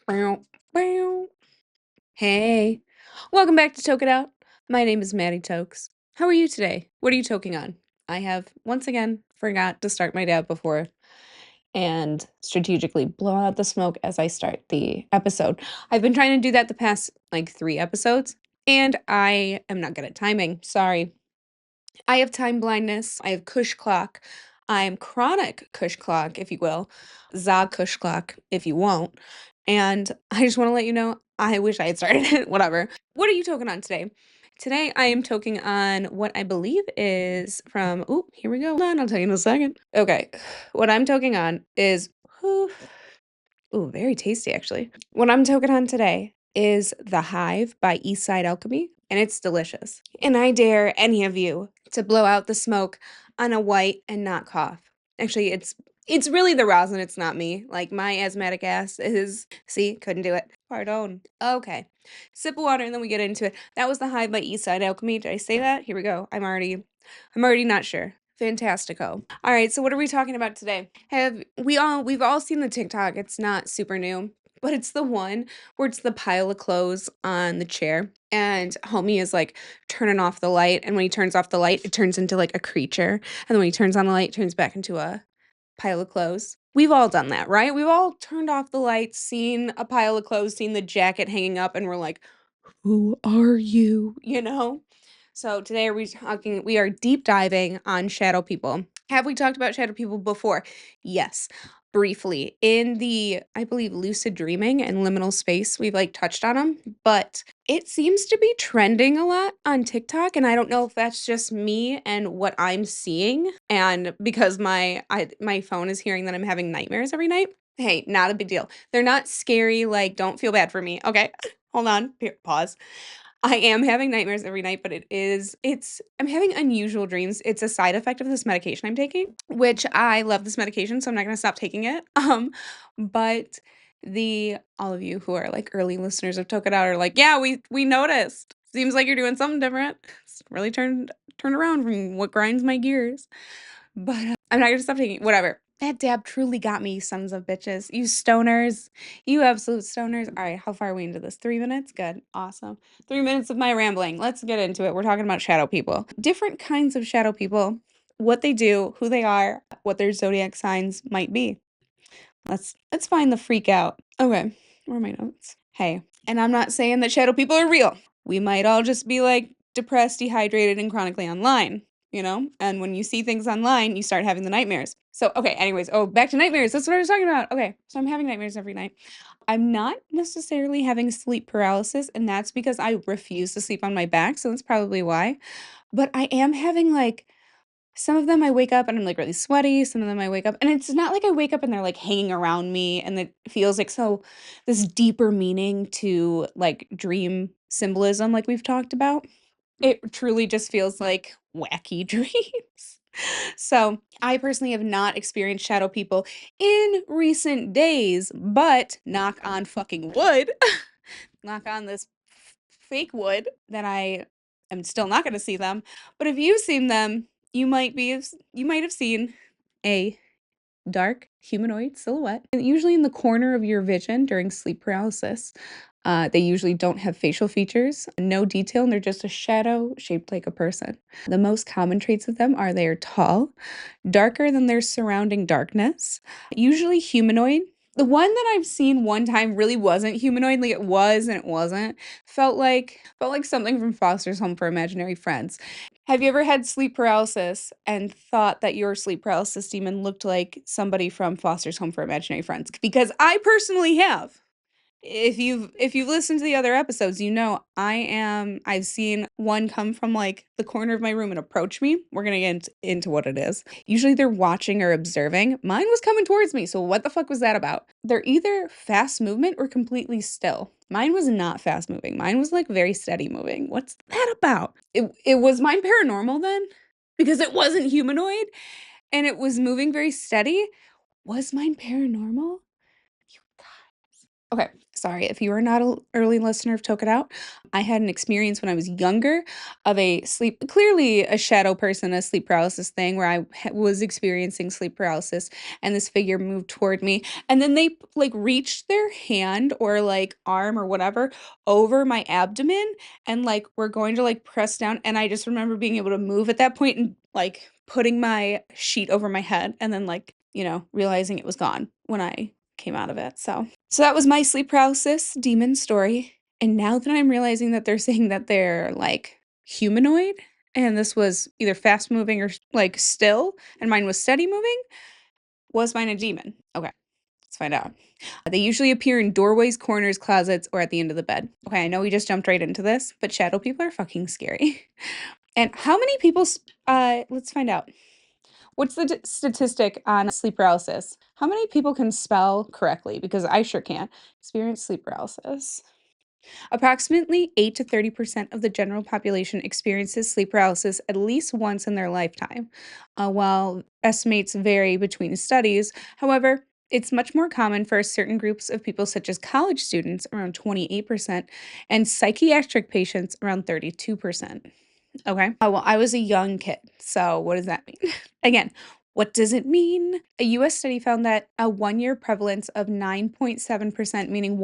Bow, bow. Hey, welcome back to Toke It Out. My name is Maddy Tokes. How are you today? What are you toking on? I have once again forgot to start my dab before and strategically blow out the smoke as I start the episode. I've been trying to do that the past like 3 episodes, and I am not good at timing. Sorry. I have time blindness. I have cush clock. I'm chronic cush clock, if you will. Za cush clock, if you won't. And I just want to let you know, I wish I had started it. Whatever. What are you toking on today? Today I am toking on what I believe is from. Oh, here we go. Hold on, I'll tell you in a second. Okay, what I'm toking on is. Ooh, very tasty actually. What I'm toking on today is The Hive by Eastside Alchemy, and it's delicious. And I dare any of you to blow out the smoke on a white and not cough. Actually, it's really the rosin, it's not me. Like my asthmatic ass is see, couldn't do it. Pardon. Okay. Sip of water and then we get into it. That was The Hive by Eastside Alchemy. Did I say that? Here we go. I'm already not sure. Fantastico. All right, so what are we talking about today? We've all seen the TikTok. It's not super new, but it's the one where it's the pile of clothes on the chair and homie is like turning off the light, and when he turns off the light, it turns into like a creature. And then when he turns on the light, it turns back into a pile of clothes. We've all done that, right? We've all turned off the lights, seen a pile of clothes, seen the jacket hanging up, and we're like, who are you? You know? So today we are deep diving on shadow people. Have we talked about shadow people before? Yes. Briefly in the, I believe, lucid dreaming and liminal space, we've like touched on them, but it seems to be trending a lot on TikTok, and I don't know if that's just me and what I'm seeing, and because my phone is hearing that I'm having nightmares every night. Hey, not a big deal. They're not scary. Like, don't feel bad for me. Okay, hold on. Pause. I am having nightmares every night, but I'm having unusual dreams. It's a side effect of this medication I'm taking, which I love this medication, so I'm not gonna stop taking it. But the all of you who are like early listeners of Toke It Out are like, yeah, we noticed. Seems like you're doing something different. It's really turned around from what grinds my gears. But, I'm not gonna stop taking whatever. That dab truly got me, sons of bitches. You stoners. You absolute stoners. Alright, how far are we into this? 3 minutes? Good. Awesome. 3 minutes of my rambling. Let's get into it. We're talking about shadow people. Different kinds of shadow people, what they do, who they are, what their zodiac signs might be. Let's find the freak out. Okay, where are my notes? Hey, and I'm not saying that shadow people are real. We might all just be like depressed, dehydrated, and chronically online, you know? And when you see things online, you start having the nightmares. So, okay, anyways, back to nightmares. That's what I was talking about. Okay, so I'm having nightmares every night. I'm not necessarily having sleep paralysis, and that's because I refuse to sleep on my back, so that's probably why. But I am having like some of them I wake up and I'm, like, really sweaty, some of them I wake up and it's not like I wake up and they're, like, hanging around me and it feels like this deeper meaning to, like, dream symbolism like we've talked about. It truly just feels like wacky dreams. So, I personally have not experienced shadow people in recent days, but knock on fucking wood, knock on this fake wood that I am still not gonna see them, but if you've seen them, you might have seen a dark humanoid silhouette, and usually in the corner of your vision during sleep paralysis. They usually don't have facial features, no detail, and they're just a shadow shaped like a person. The most common traits of them are they are tall, darker than their surrounding darkness, usually humanoid. The one that I've seen one time really wasn't humanoid, like it was and it wasn't. Felt like something from Foster's Home for Imaginary Friends. Have you ever had sleep paralysis and thought that your sleep paralysis demon looked like somebody from Foster's Home for Imaginary Friends? Because I personally have. If you've listened to the other episodes, you know I've seen one come from like the corner of my room and approach me. We're gonna get into what it is. Usually they're watching or observing. Mine was coming towards me, so what the fuck was that about? They're either fast movement or completely still. Mine was not fast moving. Mine was like very steady moving. What's that about? It was mine paranormal then? Because it wasn't humanoid and it was moving very steady. Was mine paranormal? You guys. Okay, sorry if you are not an early listener of Toke It Out. I had an experience when I was younger of a sleep clearly a shadow person, a sleep paralysis thing where I was experiencing sleep paralysis and this figure moved toward me and then they like reached their hand or like arm or whatever over my abdomen and like were going to like press down and I just remember being able to move at that point and like putting my sheet over my head and then like, realizing it was gone when I came out of it. So that was my sleep paralysis demon story. And now that I'm realizing that they're saying that they're like humanoid, and this was either fast moving or like still, and mine was steady moving, was mine a demon? Okay, let's find out. They usually appear in doorways, corners, closets, or at the end of the bed. Okay, I know we just jumped right into this, but shadow people are fucking scary. And how many people, let's find out. What's the statistic on sleep paralysis? How many people can spell correctly? Because I sure can't. Experience sleep paralysis. Approximately 8 to 30% of the general population experiences sleep paralysis at least once in their lifetime. While estimates vary between studies, however, it's much more common for certain groups of people, such as college students, around 28%, and psychiatric patients, around 32%. Okay. Well, I was a young kid. So, what does that mean? Again, what does it mean? A US study found that a 1 year prevalence of 9.7%, meaning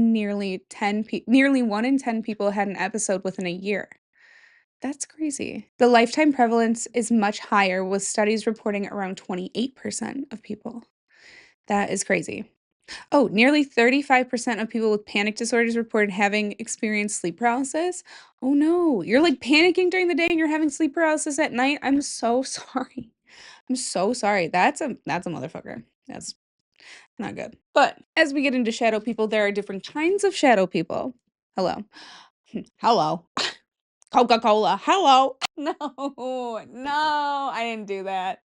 nearly 1 in 10 people had an episode within a year. That's crazy. The lifetime prevalence is much higher, with studies reporting around 28% of people. That is crazy. Oh, nearly 35% of people with panic disorders reported having experienced sleep paralysis. Oh no, you're like panicking during the day and you're having sleep paralysis at night. I'm so sorry. I'm so sorry. That's a motherfucker. That's not good. But as we get into shadow people, there are different kinds of shadow people. Hello. Hello. Coca-Cola. Hello. No, no, I didn't do that.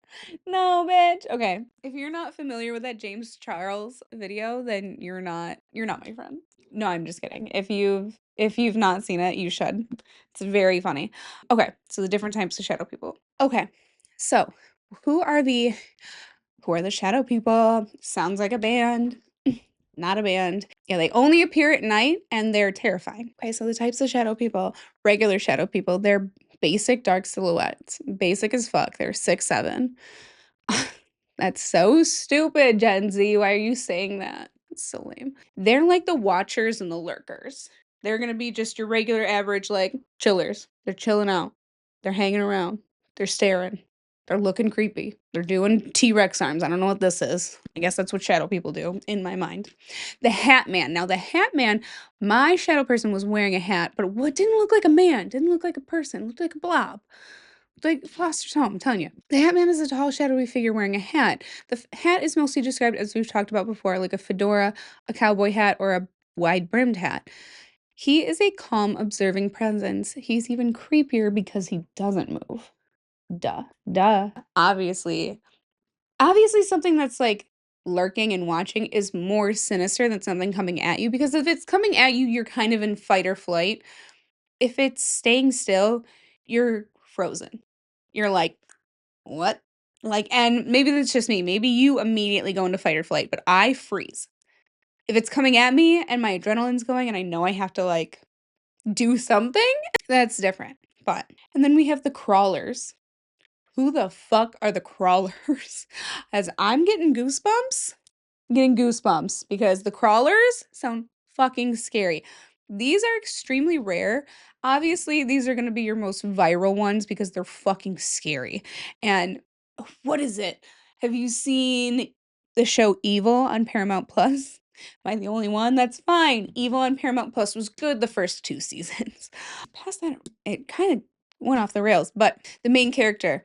No, bitch. Okay. If you're not familiar with that James Charles video, then you're not my friend. No, I'm just kidding. If you've not seen it, you should. It's very funny. Okay, so the different types of shadow people. Okay. So, who are the who are the shadow people? Sounds like a band. Not a band. Yeah, they only appear at night and they're terrifying. Okay, so the types of shadow people, regular shadow people, they're basic dark silhouettes. Basic as fuck. They're 6'7". That's so stupid, Gen Z. Why are you saying that? It's so lame. They're like the watchers and the lurkers. They're gonna be just your regular average, like, chillers. They're chilling out. They're hanging around. They're staring. They're looking creepy. They're doing T-Rex arms. I don't know what this is. I guess that's what shadow people do in my mind. The Hat Man. Now, the Hat Man, my shadow person was wearing a hat, but what didn't look like a man, didn't look like a person, looked like a blob. Like Foster's Home, I'm telling you. The Hat Man is a tall, shadowy figure wearing a hat. The hat is mostly described, as we've talked about before, like a fedora, a cowboy hat, or a wide-brimmed hat. He is a calm, observing presence. He's even creepier because he doesn't move. Duh. Duh. Obviously something that's, like, lurking and watching is more sinister than something coming at you, because if it's coming at you, you're kind of in fight or flight. If it's staying still, you're frozen. You're like, "What?" Like, and maybe that's just me. Maybe you immediately go into fight or flight, but I freeze. If it's coming at me and my adrenaline's going and I know I have to, like, do something, that's different. But and then we have the crawlers. Who the fuck are the crawlers? As I'm getting goosebumps because the crawlers sound fucking scary. These are extremely rare. Obviously, these are going to be your most viral ones because they're fucking scary. And what is it? Have you seen the show Evil on Paramount Plus? Am I the only one? That's fine. Evil on Paramount Plus was good the first 2 seasons. Past that, it kind of went off the rails. But the main character,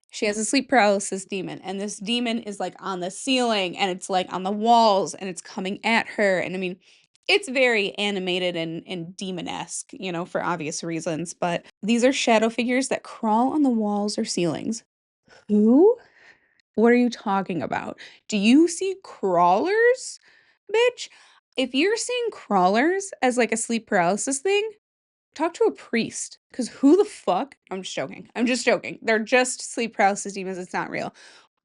she has a sleep paralysis demon, and this demon is, like, on the ceiling, and it's, like, on the walls, and it's coming at her, and, I mean, it's very animated and demon-esque, for obvious reasons, but these are shadow figures that crawl on the walls or ceilings. Who? What are you talking about? Do you see crawlers, bitch? If you're seeing crawlers as, like, a sleep paralysis thing, talk to a priest, because who the fuck I'm just joking. I'm just joking. They're just sleep paralysis demons, it's not real.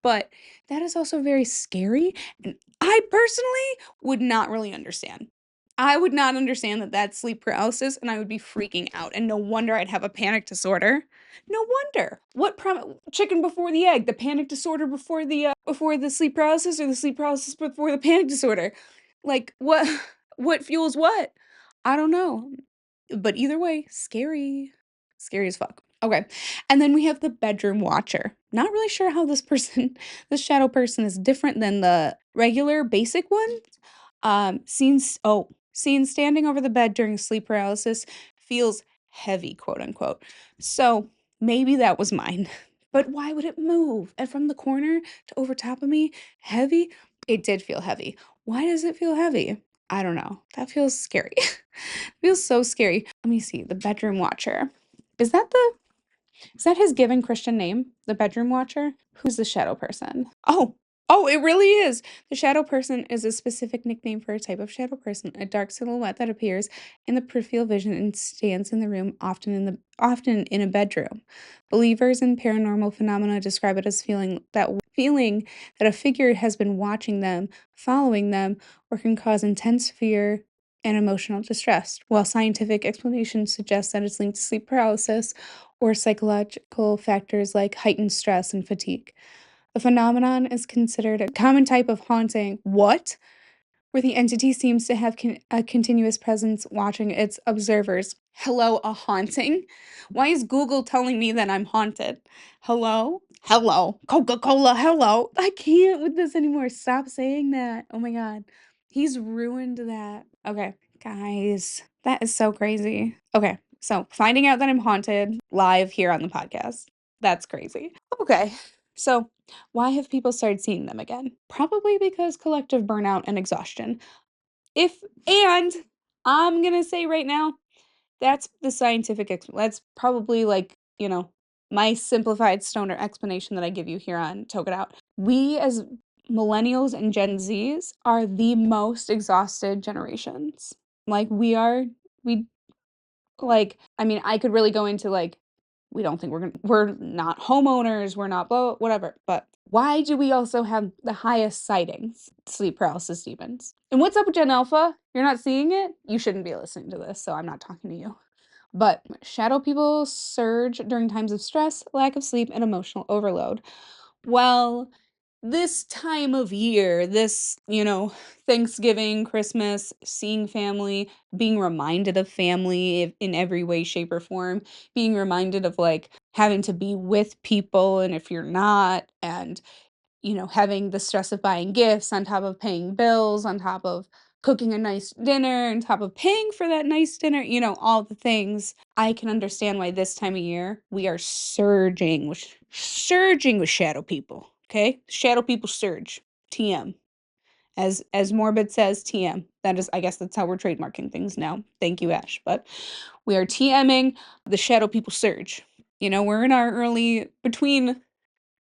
but that is also very scary, and I personally would not really understand. I would not understand that that's sleep paralysis, and I would be freaking out, and no wonder I'd have a panic disorder. No wonder. What chicken before the egg? The panic disorder before the sleep paralysis, or the sleep paralysis before the panic disorder? Like, what what fuels what? I don't know. But either way, scary. Scary as fuck. Okay. And then we have the bedroom watcher. Not really sure how this person, this shadow person is different than the regular basic one. Seen standing over the bed during sleep paralysis feels heavy, quote unquote. So maybe that was mine. But why would it move? And from the corner to over top of me, heavy? It did feel heavy. Why does it feel heavy? I don't know. That feels scary. Feels so scary. Let me see. The bedroom watcher. Is that the is that his given Christian name? The bedroom watcher? Who's the shadow person? Oh, it really is. The shadow person is a specific nickname for a type of shadow person, a dark silhouette that appears in the peripheral vision and stands in the room, often in a bedroom. Believers in paranormal phenomena describe it as feeling that a figure has been watching them, following them, or can cause intense fear and emotional distress, while scientific explanations suggest that it's linked to sleep paralysis or psychological factors like heightened stress and fatigue. The phenomenon is considered a common type of haunting. What? Where the entity seems to have a continuous presence watching its observers. Hello, a haunting? Why is Google telling me that I'm haunted? Hello? Hello. Coca Cola, hello. I can't with this anymore. Stop saying that. Oh my God. He's ruined that. Okay, guys, that is so crazy. Okay, so finding out that I'm haunted live here on the podcast. That's crazy. Okay, so why have people started seeing them again? Probably because collective burnout and exhaustion. If and I'm gonna say right now, that's the that's probably like, my simplified stoner explanation that I give you here on Toke It Out. We as millennials and Gen Zs are the most exhausted generations. Like we like, I mean, I could really go into like, we don't think we're not homeowners, we're not whatever. But why do we also have the highest sightings? Sleep paralysis demons. And what's up with Gen Alpha? You're not seeing it? You shouldn't be listening to this, so I'm not talking to you. But shadow people surge during times of stress, lack of sleep, and emotional overload. Well, this time of year, Thanksgiving, Christmas, seeing family, being reminded of family in every way, shape, or form, being reminded of like having to be with people, and if you're not, and having the stress of buying gifts on top of paying bills, on top of cooking a nice dinner, on top of paying for that nice dinner, all the things. I can understand why this time of year we are surging with shadow people. Okay? Shadow people surge. TM. As Morbid says, TM. That is, I guess that's how we're trademarking things now. Thank you, Ash. But we are TMing the shadow people surge. We're in our between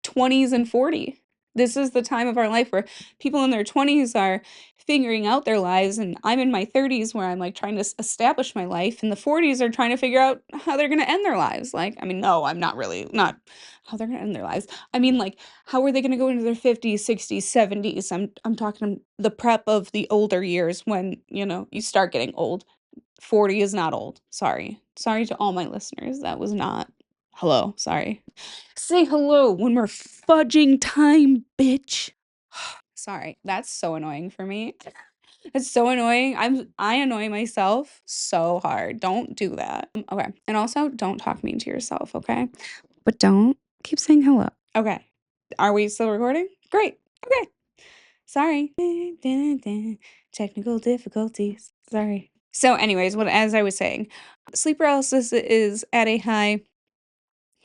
20s and 40. This is the time of our life where people in their 20s are figuring out their lives, and I'm in my 30s where I'm like trying to establish my life, and the 40s are trying to figure out how they're going to end their lives. Like, I mean, no, I'm not really not how they're going to end their lives. I mean, like, how are they going to go into their 50s, 60s, 70s? I'm talking the prep of the older years when, you start getting old. 40 is not old. Sorry. Sorry to all my listeners. That was not hello. Sorry. Say hello when we're fudging time, bitch. Sorry, that's so annoying for me. It's so annoying. I annoy myself so hard. Don't do that. Okay. And also don't talk mean to yourself, okay? But don't keep saying hello. Okay. Are we still recording? Great. Okay. Sorry. Technical difficulties. Sorry. So anyways, as I was saying, sleep paralysis is at a high.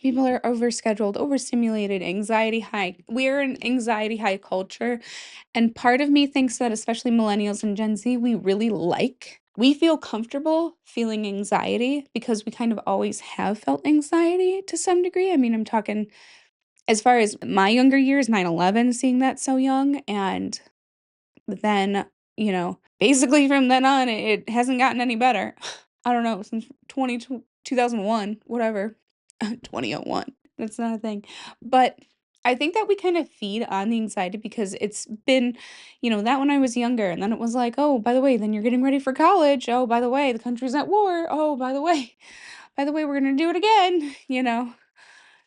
People are overscheduled, overstimulated, anxiety high. We're an anxiety high culture. And part of me thinks that, especially millennials and Gen Z, we feel comfortable feeling anxiety because we kind of always have felt anxiety to some degree. I mean, I'm talking as far as my younger years, 9/11, seeing that so young. And then, basically from then on, it hasn't gotten any better. I don't know, since 2001, whatever. 2001. That's not a thing. But I think that we kind of feed on the anxiety because it's been, that when I was younger, and then it was like, "Oh, by the way, then you're getting ready for college. Oh, by the way, the country's at war. Oh, by the way, we're gonna do it again," you know?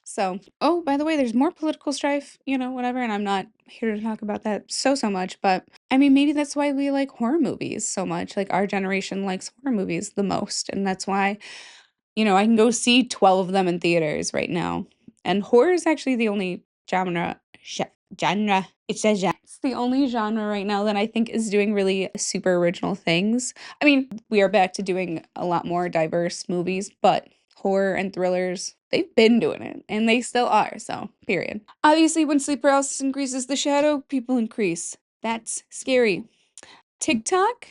So, oh, by the way, there's more political strife, whatever, and I'm not here to talk about that so much, but I mean, maybe that's why we like horror movies so much. Like our generation likes horror movies the most, and that's why, I can go see 12 of them in theaters right now. And horror is actually the only genre. It says genre. It's the only genre right now that I think is doing really super original things. I mean, we are back to doing a lot more diverse movies, but horror and thrillers, they've been doing it and they still are. So, period. Obviously, when sleep paralysis increases the shadow, people increase. That's scary. TikTok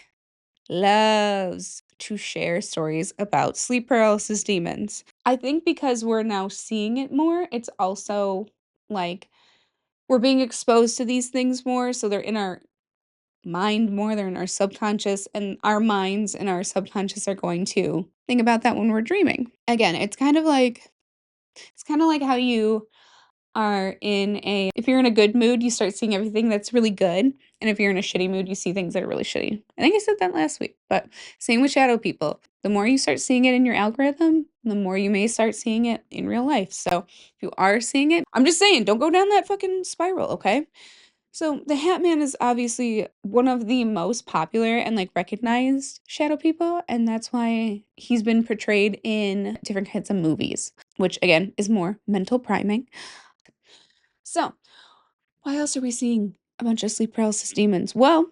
loves to share stories about sleep paralysis demons. I think because we're now seeing it more, it's also like we're being exposed to these things more. So they're in our mind more, they're in our subconscious, and our minds and our subconscious are going to think about that when we're dreaming. Again, it's kind of like how you are in a if you're in a good mood, you start seeing everything that's really good, and if you're in a shitty mood, you see things that are really shitty. I think I said that last week, but same with shadow people. The more you start seeing it in your algorithm, the more you may start seeing it in real life. So, if you are seeing it, I'm just saying, don't go down that fucking spiral, okay? So, the Hat Man is obviously one of the most popular and like recognized shadow people, and that's why he's been portrayed in different kinds of movies, which again is more mental priming. So, why else are we seeing a bunch of sleep paralysis demons? Well,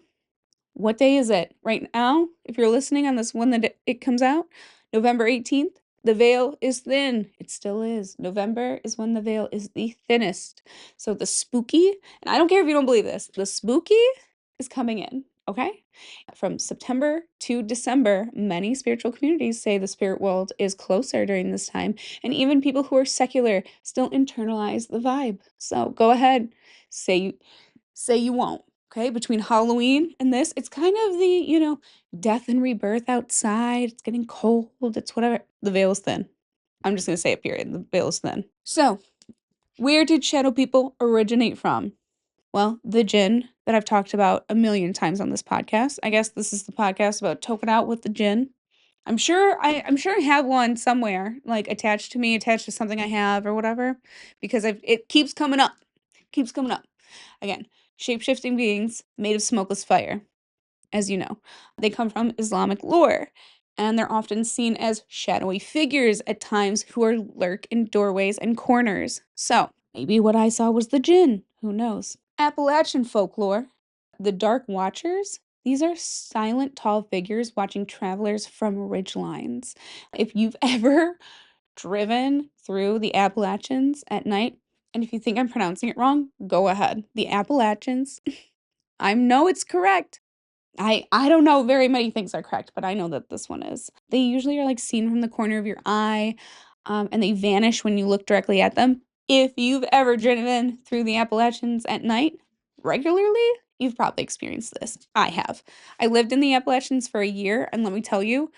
what day is it? Right now, if you're listening on this one that it comes out, November 18th, the veil is thin. It still is. November is when the veil is the thinnest. So the spooky, and I don't care if you don't believe this, the spooky is coming in, okay? From September to December, many spiritual communities say the spirit world is closer during this time, and even people who are secular still internalize the vibe. So go ahead, say say you won't. Okay, between Halloween and this, it's kind of the, death and rebirth outside. It's getting cold. It's whatever. The veil is thin. I'm just going to say it, period. The veil is thin. So, where did shadow people originate from? Well, the jinn that I've talked about a million times on this podcast. I guess this is the podcast about token out with the jinn. I'm sure I have one somewhere, like attached to me, attached to something I have or whatever, because it keeps coming up. Keeps coming up. Again, shape-shifting beings made of smokeless fire, as you know. They come from Islamic lore, and they're often seen as shadowy figures at times who are lurk in doorways and corners. So, maybe what I saw was the jinn. Who knows? Appalachian folklore. The Dark Watchers. These are silent, tall figures watching travelers from ridge lines. If you've ever driven through the Appalachians at night, and if you think I'm pronouncing it wrong, go ahead. The Appalachians. I know it's correct. I don't know very many things are correct, but I know that this one is. They usually are like seen from the corner of your eye, and they vanish when you look directly at them. If you've ever driven through the Appalachians at night regularly, you've probably experienced this. I have. I lived in the Appalachians for a year, and let me tell you,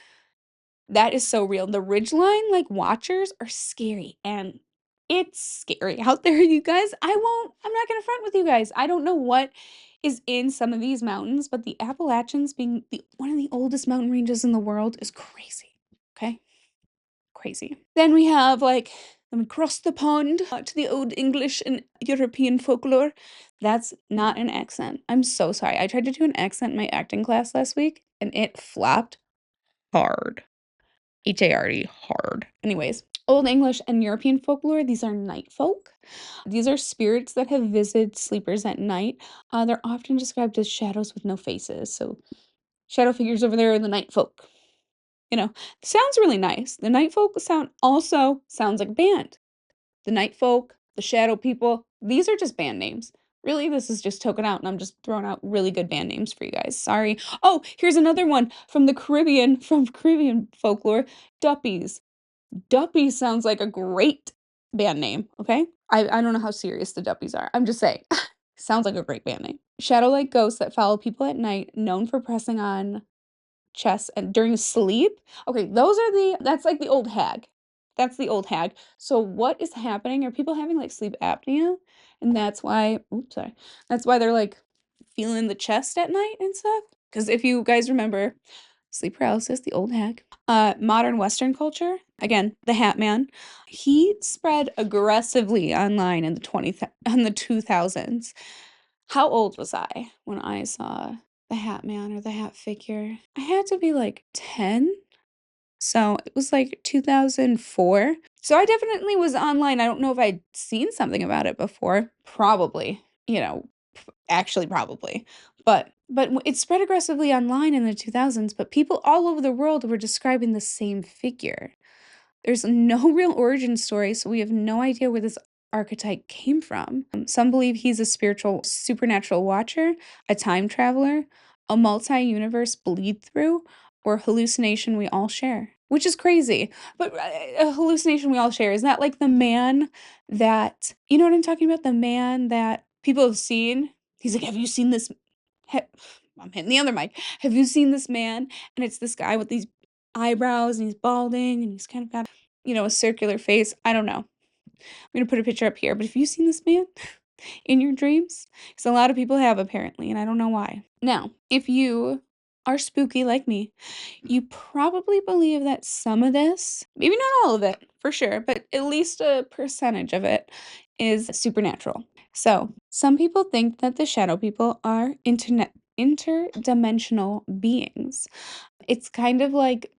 that is so real. The ridgeline, like, watchers are scary, and it's scary out there, you guys. I'm not gonna front with you guys. I don't know what is in some of these mountains, but the Appalachians being the one of the oldest mountain ranges in the world is crazy, okay? Crazy. Then we cross the pond to the Old English and European folklore. That's not an accent. I'm so sorry. I tried to do an accent in my acting class last week, and it flopped hard. HARD, hard. Anyways, Old English and European folklore, these are night folk. These are spirits that have visited sleepers at night. They're often described as shadows with no faces. So, shadow figures over there are the night folk. Sounds really nice. The night folk also sounds like a band. The night folk, the shadow people, these are just band names. Really, this is just token out, and I'm just throwing out really good band names for you guys. Sorry. Oh, here's another one from the Caribbean, from Caribbean folklore, Duppies. Duppies sounds like a great band name, okay? I don't know how serious the Duppies are. I'm just saying. Sounds like a great band name. Shadow-like ghosts that follow people at night, known for pressing on chests and during sleep. Okay, that's like the old hag. That's the old hag. So what is happening? Are people having like sleep apnea? And that's why oops, sorry. That's why they're, like, feeling the chest at night and stuff. Because if you guys remember sleep paralysis, the old hack, modern Western culture, again, the Hat Man, he spread aggressively online in the 2000s. How old was I when I saw the Hat Man or the Hat figure? I had to be, like, 10? So, it was, like, 2004. So, I definitely was online. I don't know if I'd seen something about it before. Probably, actually probably. But it spread aggressively online in the 2000s, but people all over the world were describing the same figure. There's no real origin story, so we have no idea where this archetype came from. Some believe he's a spiritual, supernatural watcher, a time traveler, a multi universe bleed through, or hallucination we all share, which is crazy. But a hallucination we all share is that like the man that, you know what I'm talking about? The man that people have seen. He's like, have you seen this? He- I'm hitting the other mic. Have you seen this man? And it's this guy with these eyebrows and he's balding and he's kind of got, a circular face. I don't know. I'm gonna put a picture up here, but have you seen this man in your dreams? Because a lot of people have apparently, and I don't know why. Now, if you are spooky like me, you probably believe that some of this, maybe not all of it for sure, but at least a percentage of it is supernatural. So, some people think that the shadow people are interdimensional beings. It's kind of like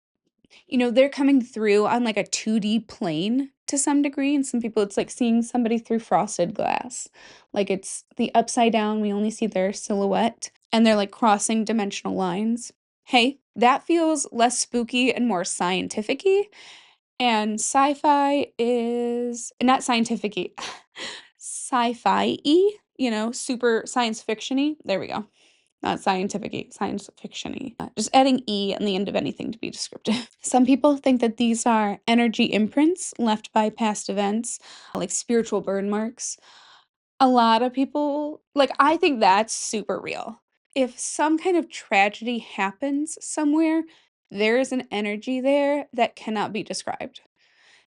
they're coming through on, like, a 2D plane to some degree, and some people it's like seeing somebody through frosted glass. Like, it's the upside down, we only see their silhouette, and they're, like, crossing dimensional lines. Hey, that feels less spooky and more scientific-y, and sci-fi is not scientific-y, sci-fi-y, super science fiction-y. There we go. Not scientific-y, science fiction-y. Just adding "y" on the end of anything to be descriptive. Some people think that these are energy imprints left by past events, like spiritual burn marks. A lot of people I think that's super real. If some kind of tragedy happens somewhere, there is an energy there that cannot be described.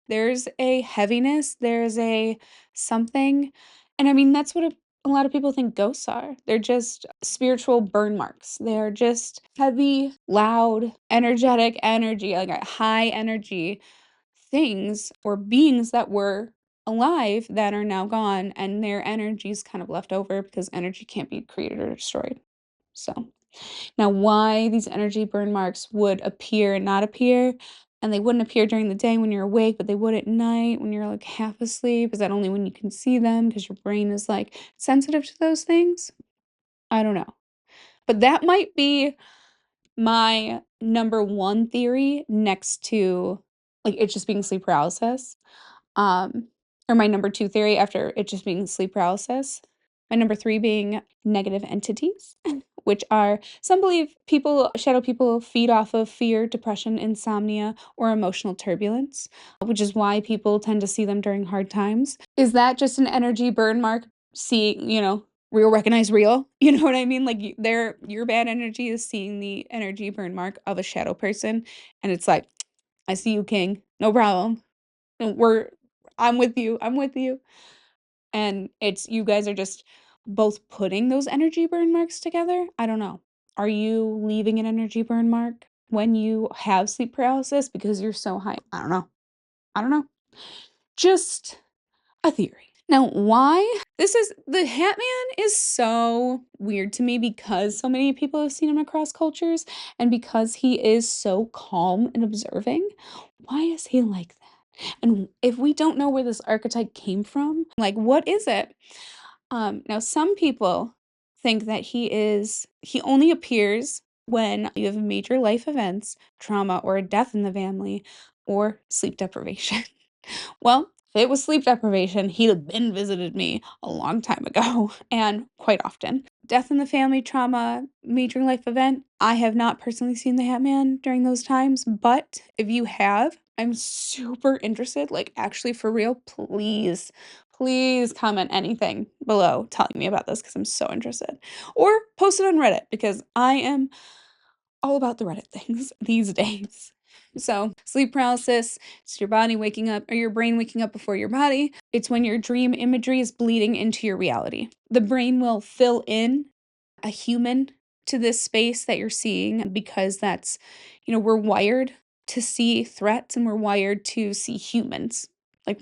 There's a heaviness, there's a something, and I mean, that's what a lot of people think ghosts are. They're just spiritual burn marks. They're just heavy, loud, energetic energy, like a high energy things or beings that were alive that are now gone, and their energy's kind of left over because energy can't be created or destroyed. So now, why these energy burn marks would appear and not appear, and they wouldn't appear during the day when you're awake, but they would at night when you're like half asleep. Is that only when you can see them because your brain is like sensitive to those things? I don't know. But that might be my number one theory next to like it just being sleep paralysis. Um, or my number 2 theory after it just being sleep paralysis. My number 3 being negative entities, which are some believe shadow people feed off of fear, depression, insomnia, or emotional turbulence, which is why people tend to see them during hard times. Is that just an energy burn mark? Seeing, real recognize real? You know what I mean? Like your bad energy is seeing the energy burn mark of a shadow person, and it's like, I see you, King. No problem. We're I'm with you, I'm with you. And it's you guys are just both putting those energy burn marks together? I don't know. Are you leaving an energy burn mark when you have sleep paralysis because you're so high? I don't know. I don't know. Just a theory. Now, why? The Hat Man is so weird to me because so many people have seen him across cultures and because he is so calm and observing. Why is he like that? And if we don't know where this archetype came from, like what is it? Now some people think that he only appears when you have major life events, trauma, or a death in the family, or sleep deprivation. Well, if it was sleep deprivation, he'd have been visited me a long time ago and quite often. Death in the family, trauma, major life event. I have not personally seen the Hat Man during those times, but if you have, I'm super interested. Like, actually, for real, please comment anything below telling me about this because I'm so interested. Or post it on Reddit because I am all about the Reddit things these days. So, sleep paralysis, it's your body waking up or your brain waking up before your body. It's when your dream imagery is bleeding into your reality. The brain will fill in a human to this space that you're seeing because that's, we're wired to see threats and we're wired to see humans. Like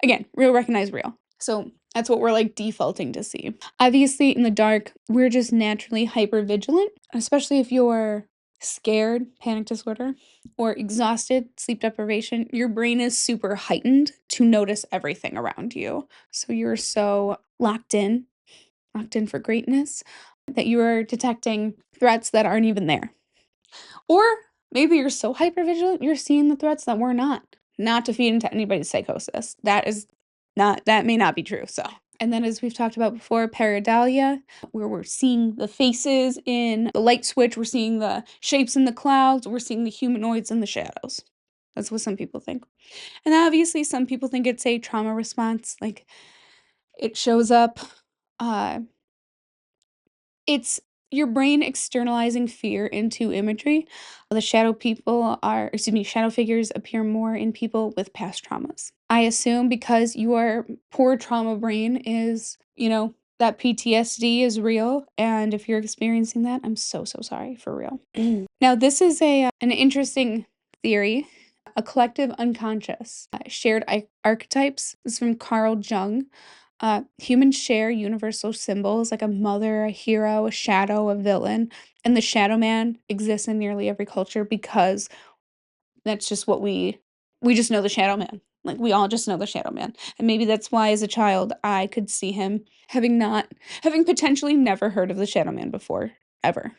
again, real recognize real. So that's what we're like defaulting to see. Obviously, in the dark, we're just naturally hyper vigilant, especially if you're scared, panic disorder, or exhausted, sleep deprivation. Your brain is super heightened to notice everything around you. So you're so locked in for greatness that you are detecting threats that aren't even there. Or maybe you're so hypervigilant, you're seeing the threats that we're not. Not to feed into anybody's psychosis. That may not be true. So, and then as we've talked about before, pareidolia, where we're seeing the faces in the light switch, we're seeing the shapes in the clouds, we're seeing the humanoids in the shadows. That's what some people think. And obviously some people think it's a trauma response, like it shows up it's your brain externalizing fear into imagery. The shadow figures appear more in people with past traumas. I assume because your poor trauma brain is, that PTSD is real. And if you're experiencing that, I'm so, so sorry for real. Now, this is an interesting theory. A collective unconscious, shared archetypes. This is from Carl Jung. Humans share universal symbols like a mother, a hero, a shadow, a villain, and the shadow man exists in nearly every culture because that's just what we just know the shadow man. Like we all just know the shadow man. And maybe that's why as a child I could see him having potentially never heard of the shadow man before ever.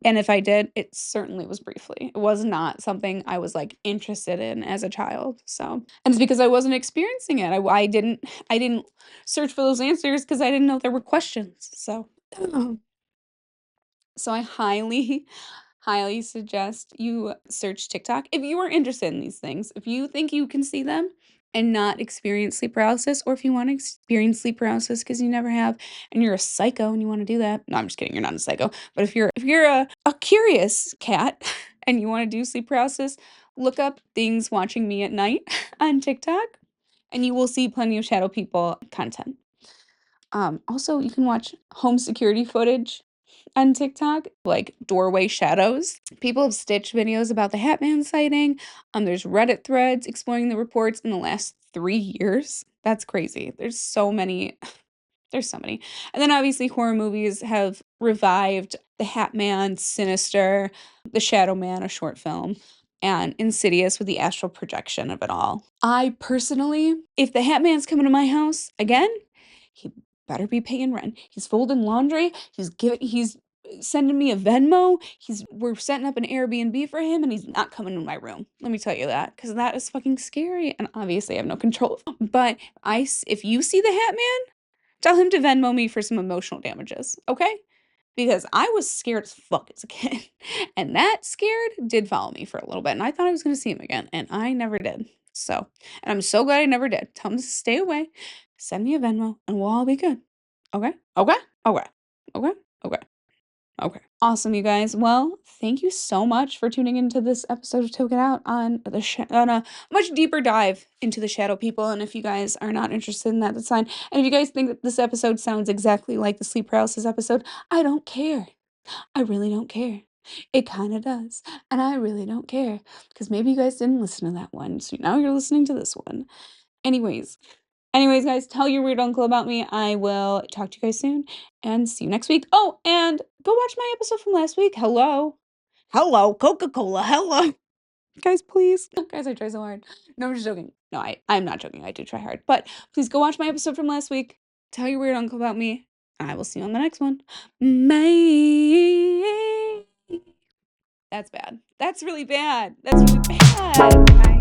And if I did, it certainly was briefly. It was not something I was like interested in as a child. So, and it's because I wasn't experiencing it. I didn't search for those answers because I didn't know there were questions. So, so I highly suggest you search TikTok if you are interested in these things. If you think you can see them and not experience sleep paralysis, or if you want to experience sleep paralysis because you never have, and you're a psycho and you want to do that. No, I'm just kidding. You're not a psycho. But if you're a curious cat and you want to do sleep paralysis, look up things watching me at night on TikTok, and you will see plenty of shadow people content. Also, you can watch home security footage on TikTok, like doorway shadows. People have stitched videos about the Hatman sighting. There's Reddit threads exploring the reports in the last 3 years. That's crazy. There's so many. There's so many. And then obviously horror movies have revived the Hatman, Sinister, The Shadow Man, a short film, and Insidious with the astral projection of it all. I personally, if the Hatman's coming to my house again, he better be paying rent. He's folding laundry. He's sending me a Venmo. We're setting up an Airbnb for him, and he's not coming to my room. Let me tell you that, because that is fucking scary, and obviously I have no control. But if you see the Hatman, tell him to Venmo me for some emotional damages, okay? Because I was scared as fuck as a kid, and that scared did follow me for a little bit, and I thought I was gonna see him again, and I never did. So, and I'm so glad I never did. Tell him to stay away. Send me a Venmo, and we'll all be good. Okay? Okay? Okay. Okay? Okay. Okay. Awesome, you guys. Well, thank you so much for tuning into this episode of Toke It Out on on a much deeper dive into the shadow people. And if you guys are not interested in that, that's fine. And if you guys think that this episode sounds exactly like the sleep paralysis episode, I don't care. I really don't care. It kind of does. And I really don't care. Because maybe you guys didn't listen to that one. So now you're listening to this one. Anyways, guys, tell your weird uncle about me. I will talk to you guys soon and see you next week. Oh, and go watch my episode from last week. Hello. Hello, Coca-Cola. Hello. Guys, please. Guys, I try so hard. No, I'm just joking. No, I'm not joking. I do try hard. But please go watch my episode from last week. Tell your weird uncle about me. And I will see you on the next one. Bye. That's bad. That's really bad. That's really bad. Bye.